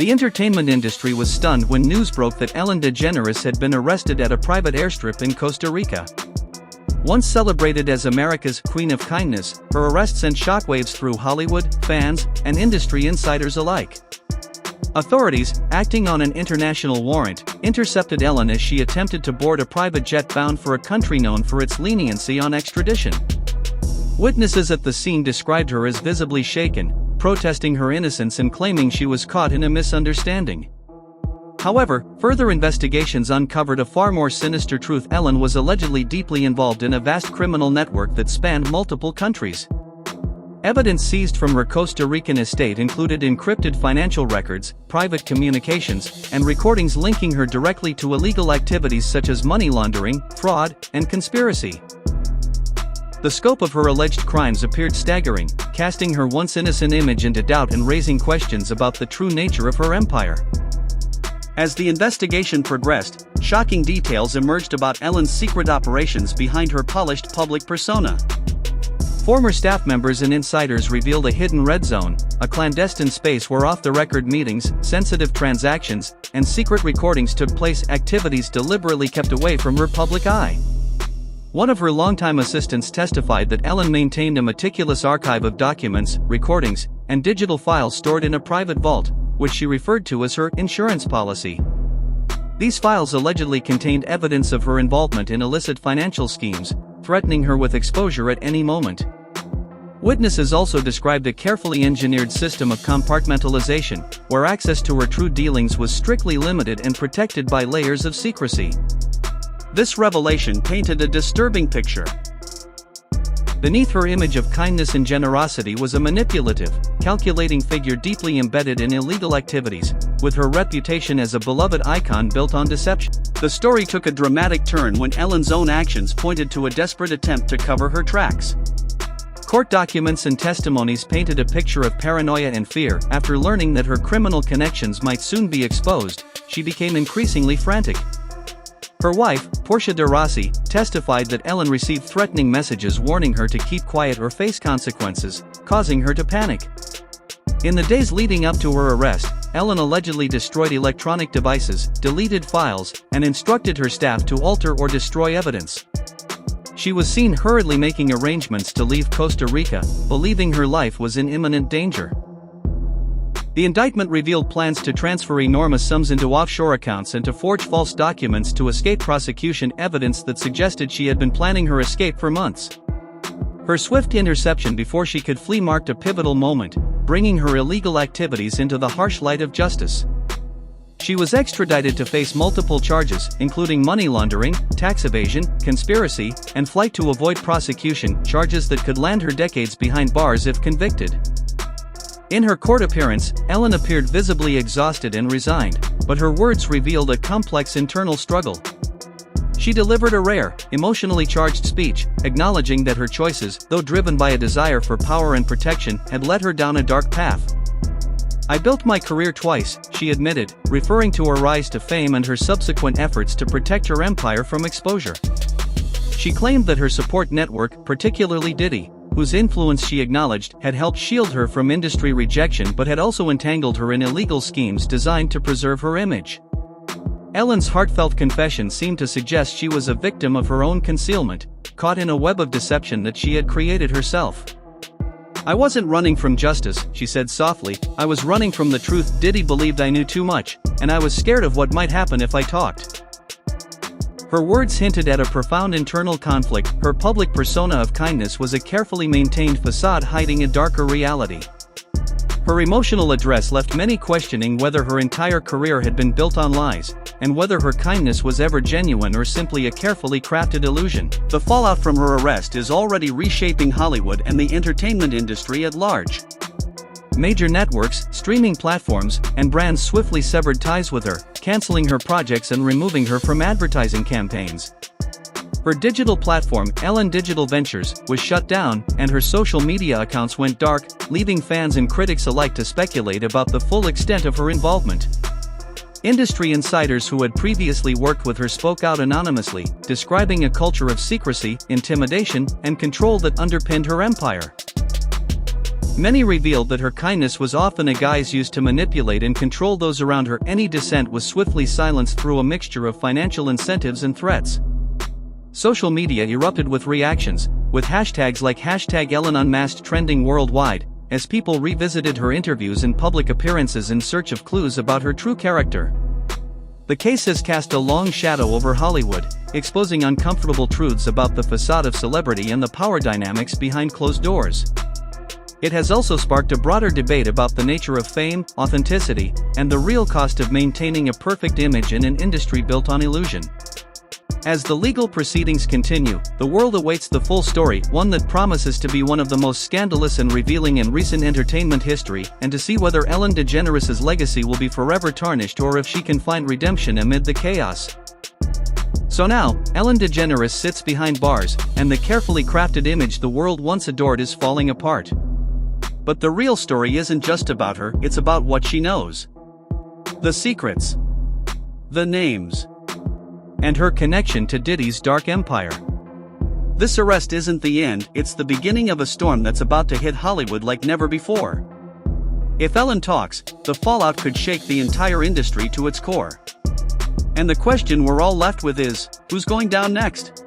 The entertainment industry was stunned when news broke that Ellen DeGeneres had been arrested at a private airstrip in Costa Rica. Once celebrated as America's Queen of Kindness, her arrest sent shockwaves through Hollywood, fans, and industry insiders alike. Authorities, acting on an international warrant, intercepted Ellen as she attempted to board a private jet bound for a country known for its leniency on extradition. Witnesses at the scene described her as visibly shaken, protesting her innocence and claiming she was caught in a misunderstanding. However, further investigations uncovered a far more sinister truth: Ellen was allegedly deeply involved in a vast criminal network that spanned multiple countries. Evidence seized from her Costa Rican estate included encrypted financial records, private communications, and recordings linking her directly to illegal activities such as money laundering, fraud, and conspiracy. The scope of her alleged crimes appeared staggering, casting her once innocent image into doubt and raising questions about the true nature of her empire. As the investigation progressed, shocking details emerged about Ellen's secret operations behind her polished public persona. Former staff members and insiders revealed a hidden red zone, a clandestine space where off-the-record meetings, sensitive transactions, and secret recordings took place, activities deliberately kept away from her public eye. One of her longtime assistants testified that Ellen maintained a meticulous archive of documents, recordings, and digital files stored in a private vault, which she referred to as her insurance policy. These files allegedly contained evidence of her involvement in illicit financial schemes, threatening her with exposure at any moment. Witnesses also described a carefully engineered system of compartmentalization, where access to her true dealings was strictly limited and protected by layers of secrecy. This revelation painted a disturbing picture. Beneath her image of kindness and generosity was a manipulative, calculating figure deeply embedded in illegal activities, with her reputation as a beloved icon built on deception. The story took a dramatic turn when Ellen's own actions pointed to a desperate attempt to cover her tracks. Court documents and testimonies painted a picture of paranoia and fear. After learning that her criminal connections might soon be exposed, she became increasingly frantic. Her wife, Portia de Rossi, testified that Ellen received threatening messages warning her to keep quiet or face consequences, causing her to panic. In the days leading up to her arrest, Ellen allegedly destroyed electronic devices, deleted files, and instructed her staff to alter or destroy evidence. She was seen hurriedly making arrangements to leave Costa Rica, believing her life was in imminent danger. The indictment revealed plans to transfer enormous sums into offshore accounts and to forge false documents to escape prosecution, evidence that suggested she had been planning her escape for months. Her swift interception before she could flee marked a pivotal moment, bringing her illegal activities into the harsh light of justice. She was extradited to face multiple charges, including money laundering, tax evasion, conspiracy, and flight to avoid prosecution, charges that could land her decades behind bars if convicted. In her court appearance, Ellen appeared visibly exhausted and resigned, but her words revealed a complex internal struggle. She delivered a rare, emotionally charged speech, acknowledging that her choices, though driven by a desire for power and protection, had led her down a dark path. "I built my career twice," she admitted, referring to her rise to fame and her subsequent efforts to protect her empire from exposure. She claimed that her support network, particularly Diddy, whose influence she acknowledged, had helped shield her from industry rejection but had also entangled her in illegal schemes designed to preserve her image. Ellen's heartfelt confession seemed to suggest she was a victim of her own concealment, caught in a web of deception that she had created herself. "I wasn't running from justice," she said softly, "I was running from the truth. Diddy believed I knew too much, and I was scared of what might happen if I talked." Her words hinted at a profound internal conflict. Her public persona of kindness was a carefully maintained facade hiding a darker reality. Her emotional address left many questioning whether her entire career had been built on lies, and whether her kindness was ever genuine or simply a carefully crafted illusion. The fallout from her arrest is already reshaping Hollywood and the entertainment industry at large. Major networks, streaming platforms, and brands swiftly severed ties with her, canceling her projects and removing her from advertising campaigns. Her digital platform, Ellen Digital Ventures, was shut down, and her social media accounts went dark, leaving fans and critics alike to speculate about the full extent of her involvement. Industry insiders who had previously worked with her spoke out anonymously, describing a culture of secrecy, intimidation, and control that underpinned her empire. Many revealed that her kindness was often a guise used to manipulate and control those around her. Any dissent was swiftly silenced through a mixture of financial incentives and threats. Social media erupted with reactions, with hashtags like #EllenUnmasked trending worldwide, as people revisited her interviews and public appearances in search of clues about her true character. The case has cast a long shadow over Hollywood, exposing uncomfortable truths about the facade of celebrity and the power dynamics behind closed doors. It has also sparked a broader debate about the nature of fame, authenticity, and the real cost of maintaining a perfect image in an industry built on illusion. As the legal proceedings continue, the world awaits the full story, one that promises to be one of the most scandalous and revealing in recent entertainment history, and to see whether Ellen DeGeneres' legacy will be forever tarnished or if she can find redemption amid the chaos. So now, Ellen DeGeneres sits behind bars, and the carefully crafted image the world once adored is falling apart. But the real story isn't just about her, it's about what she knows. The secrets. The names. And her connection to Diddy's dark empire. This arrest isn't the end, it's the beginning of a storm that's about to hit Hollywood like never before. If Ellen talks, the fallout could shake the entire industry to its core. And the question we're all left with is, who's going down next?